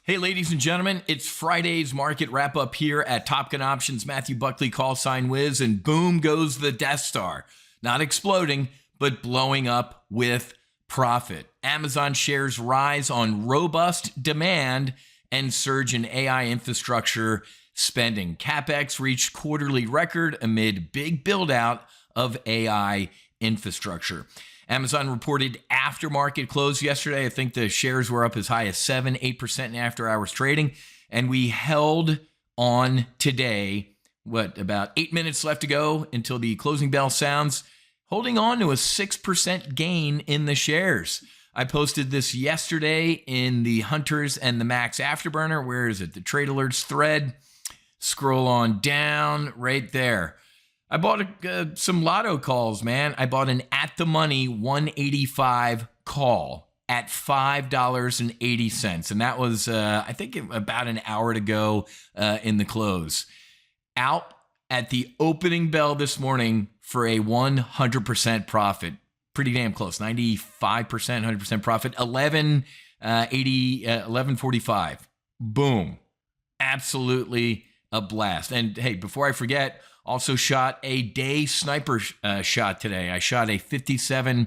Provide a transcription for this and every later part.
Hey, ladies and gentlemen, it's Friday's market wrap up here at Top Gun Options. Matthew Buckley, call sign Wiz, and boom goes the Death Star. Not exploding, but blowing up with profit. Amazon shares rise on robust demand and surge in AI infrastructure spending. CapEx reached quarterly record amid big build out of AI infrastructure. Amazon reported after market close yesterday. I think the shares were up as high as 7-8% in after hours trading. And we held on today, about 8 minutes left to go until the closing bell sounds, holding on to a 6% gain in the shares. I posted this yesterday in the Hunters and the Max Afterburner. Where is it? The Trade Alerts thread. Scroll on down right there. I bought some lotto calls, man. I bought an at the money 185 call at $5.80. And that was, I think, about an hour to go in the close. Out at the opening bell this morning for a 100% profit. Pretty damn close. 95%, 100% profit. 11.45. Boom. Absolutely a blast. And hey, before I forget, also shot a day sniper shot today. I shot a 57.70,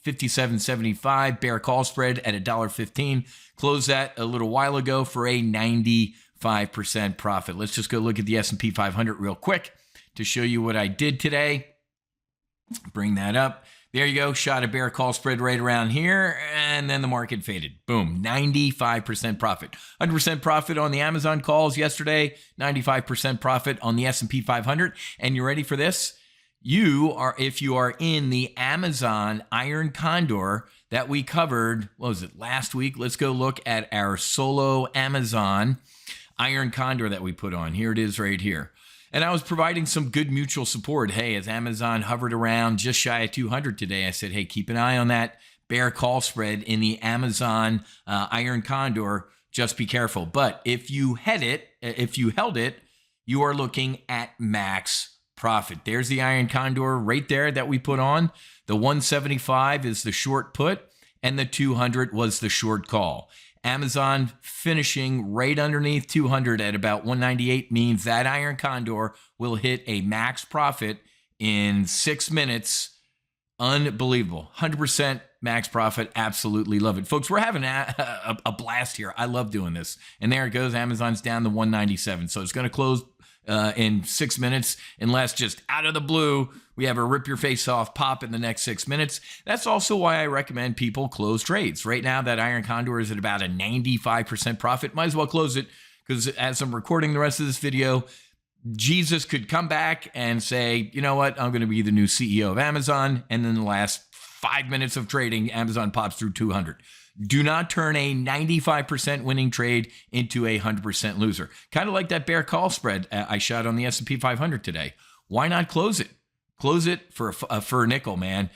57.75 bear call spread at $1.15. Closed that a little while ago for a 95% profit. Let's just go look at the S&P 500 real quick to show you what I did today. Bring that up. There you go. Shot a bear call spread right around here, and then the market faded. Boom, 95% profit. 100% profit on the Amazon calls yesterday, 95% profit on the S&P 500. And you ready for this? If you are in the Amazon Iron Condor that we covered, what was it, last week? Let's go look at our solo Amazon Iron Condor that we put on. Here it is right here. And I was providing some good mutual support. Hey, as Amazon hovered around just shy of 200 today, I said, hey, keep an eye on that bear call spread in the Amazon Iron Condor. Just be careful. But if you held it, you are looking at max profit. There's the Iron Condor right there that we put on. The 175 is the short put, and the 200 was the short call. Amazon finishing right underneath 200 at about 198 means that Iron Condor will hit a max profit in 6 minutes. Unbelievable. 100% max profit. Absolutely love it. Folks, we're having a blast here. I love doing this. And there it goes. Amazon's down to 197. So it's going to close in 6 minutes, unless just out of the blue, we have a rip your face off pop in the next 6 minutes. That's also why I recommend people close trades. Right now, that Iron Condor is at about a 95% profit. Might as well close it, because as I'm recording the rest of this video, Jesus could come back and say, you know what, I'm going to be the new CEO of Amazon. And then the last 5 minutes of trading, Amazon pops through 200. Do not turn a 95% winning trade into a 100% loser. Kind of like that bear call spread I shot on the S&P 500 today. Why not close it? Close it for a nickel, man.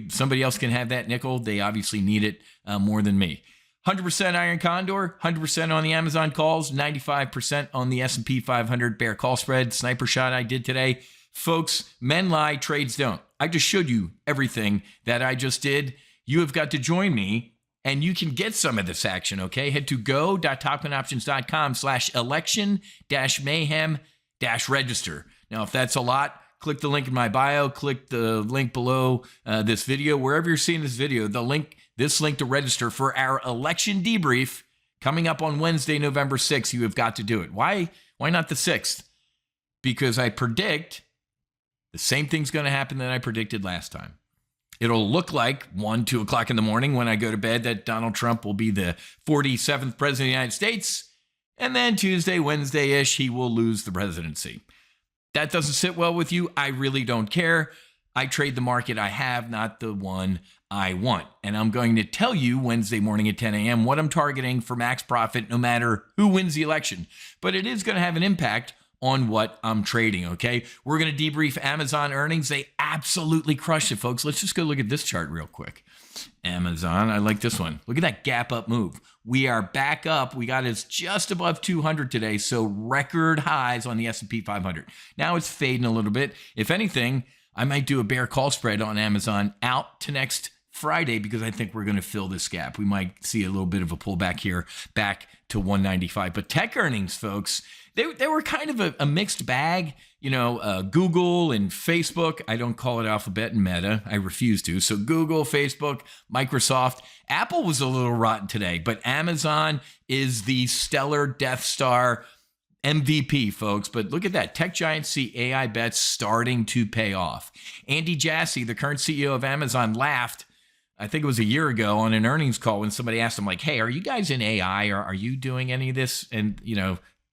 Somebody else can have that nickel. They obviously need it more than me. 100% Iron Condor, 100% on the Amazon calls, 95% on the S&P 500 bear call spread. Sniper shot I did today. Folks, men lie, trades don't. I just showed you everything that I just did. You have got to join me, and you can get some of this action, okay? Head to go.topgunoptions.com/election-mayhem-register. Now, if that's a lot, click the link in my bio, click the link below this video, wherever you're seeing this video, this link to register for our election debrief coming up on Wednesday, November 6th. You have got to do it. Why not the 6th? Because I predict the same thing's going to happen that I predicted last time. It'll look like 2 o'clock in the morning when I go to bed that Donald Trump will be the 47th president of the United States. And then Tuesday, Wednesday-ish, he will lose the presidency. That doesn't sit well with you. I really don't care. I trade the market I have, not the one I want. And I'm going to tell you Wednesday morning at 10 a.m. what I'm targeting for max profit, no matter who wins the election. But it is going to have an impact on what I'm trading, okay? We're going to debrief Amazon earnings. They absolutely crushed it, folks. Let's just go look at this chart real quick. Amazon, I like this one. Look at that gap up move. We are back up. We got us just above 200 today, so record highs on the S&P 500. Now it's fading a little bit. If anything, I might do a bear call spread on Amazon out to next Friday because I think we're going to fill this gap. We might see a little bit of a pullback here back to 195. But tech earnings, folks, they were kind of a mixed bag. Google and Facebook. I don't call it Alphabet and Meta. I refuse to. So Google, Facebook, Microsoft. Apple was a little rotten today, but Amazon is the stellar Death Star MVP, folks. But look at that. Tech giants see AI bets starting to pay off. Andy Jassy, the current CEO of Amazon, laughed, I think it was a year ago on an earnings call when somebody asked him, like, hey, are you guys in AI or are you doing any of this? And,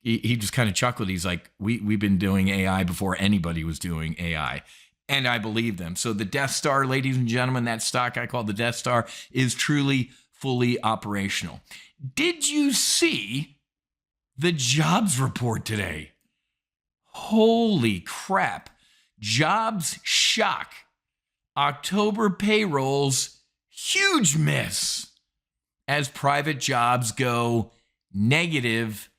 he just kind of chuckled. He's like, we've been doing AI before anybody was doing AI. And I believe them. So the Death Star, ladies and gentlemen, that stock I call the Death Star is truly fully operational. Did you see the jobs report today? Holy crap. Jobs shock. October payrolls, huge miss as private jobs go negative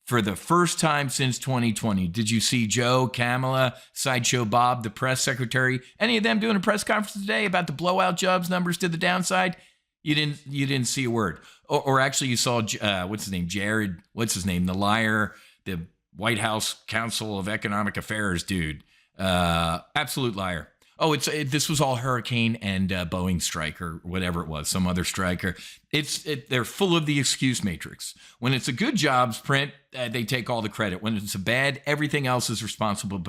for the first time since 2020. Did you see Joe, Kamala, Sideshow Bob, the press secretary, any of them doing a press conference today about the blowout jobs numbers to the downside? You didn't see a word. Or actually you saw, what's his name? Jared, what's his name? The liar, the White House Council of Economic Affairs dude. Absolute liar. Oh, this was all hurricane and Boeing strike or whatever it was, some other striker. They're full of the excuse matrix. When it's a good jobs print, they take all the credit. When it's a bad, everything else is responsible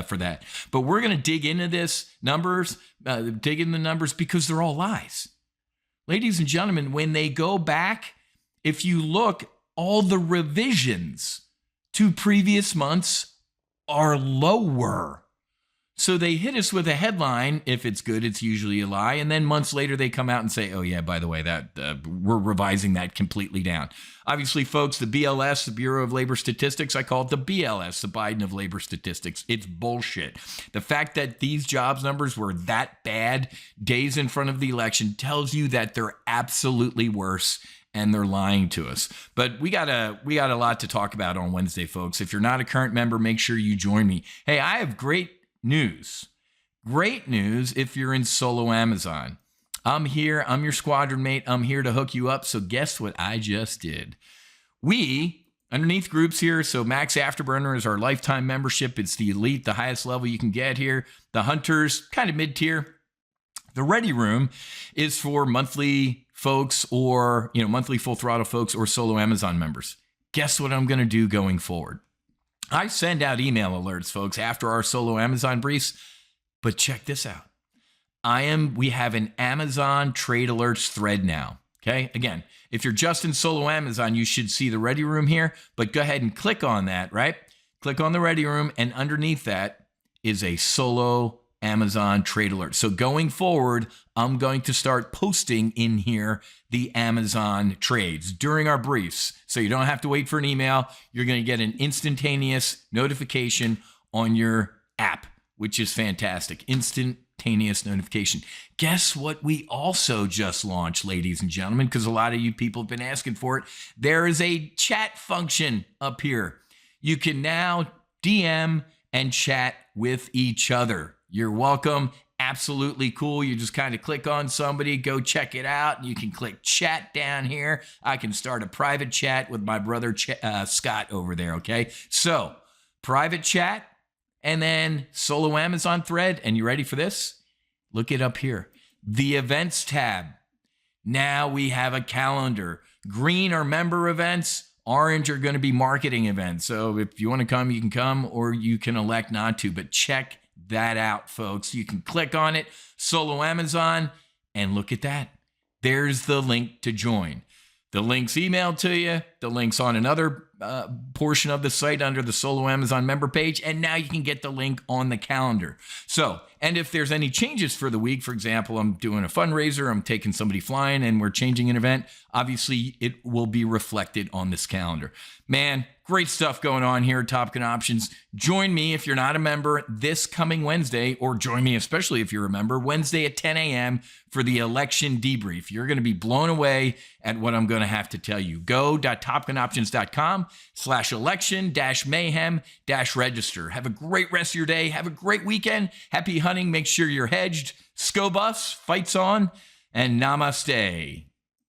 for that. But we're going to dig into this numbers, dig in the numbers because they're all lies. Ladies and gentlemen, when they go back, if you look, all the revisions to previous months are lower. So they hit us with a headline. If it's good, it's usually a lie. And then months later, they come out and say, oh, yeah, by the way, that we're revising that completely down. Obviously, folks, the BLS, the Bureau of Labor Statistics, I call it the BLS, the Biden of Labor Statistics. It's bullshit. The fact that these jobs numbers were that bad days in front of the election tells you that they're absolutely worse and they're lying to us. But we got a lot to talk about on Wednesday, folks. If you're not a current member, make sure you join me. Hey, I have great news if you're in solo Amazon. I'm here. I'm your squadron mate. I'm here to hook you up. So guess what I just did? We, underneath groups here, so Max Afterburner is our lifetime membership. It's the elite, the highest level you can get here. The Hunters, kind of mid-tier. The Ready Room is for monthly folks or, monthly full throttle folks or solo Amazon members. Guess what I'm going to do going forward? I send out email alerts, folks, after our solo Amazon briefs, but check this out. We have an Amazon trade alerts thread now. Okay. Again, if you're just in solo Amazon, you should see the Ready Room here, but go ahead and click on that, right? Click on the Ready Room, and underneath that is a solo Amazon trade alert. So going forward, I'm going to start posting in here the Amazon trades during our briefs. So you don't have to wait for an email. You're going to get an instantaneous notification on your app, which is fantastic. Instantaneous notification. Guess what we also just launched, ladies and gentlemen, because a lot of you people have been asking for it. There is a chat function up here. You can now DM and chat with each other. You're welcome. Absolutely cool. You just kind of click on somebody, go check it out. You can click chat down here. I can start a private chat with my brother Scott over there, okay? So private chat and then solo Amazon thread. And you ready for this? Look it up here. The events tab. Now we have a calendar. Green are member events. Orange are going to be marketing events. So if you want to come, you can come, or you can elect not to. But check that out, folks. You can click on it, solo Amazon, and look at that. There's the link to join. The link's emailed to you. The link's on another portion of the site under the solo Amazon member page. And now you can get the link on the calendar. So, and if there's any changes for the week, for example, I'm doing a fundraiser, I'm taking somebody flying and we're changing an event, obviously it will be reflected on this calendar. Man, great stuff going on here at Top Gun Options. Join me if you're not a member this coming Wednesday, or join me especially if you're a member, Wednesday at 10 a.m. for the election debrief. You're going to be blown away at what I'm going to have to tell you. Go.topgunoptions.com/election-mayhem-register. Have a great rest of your day. Have a great weekend. Happy hunting. Make sure you're hedged. Sco buffs. Fights on. and namaste.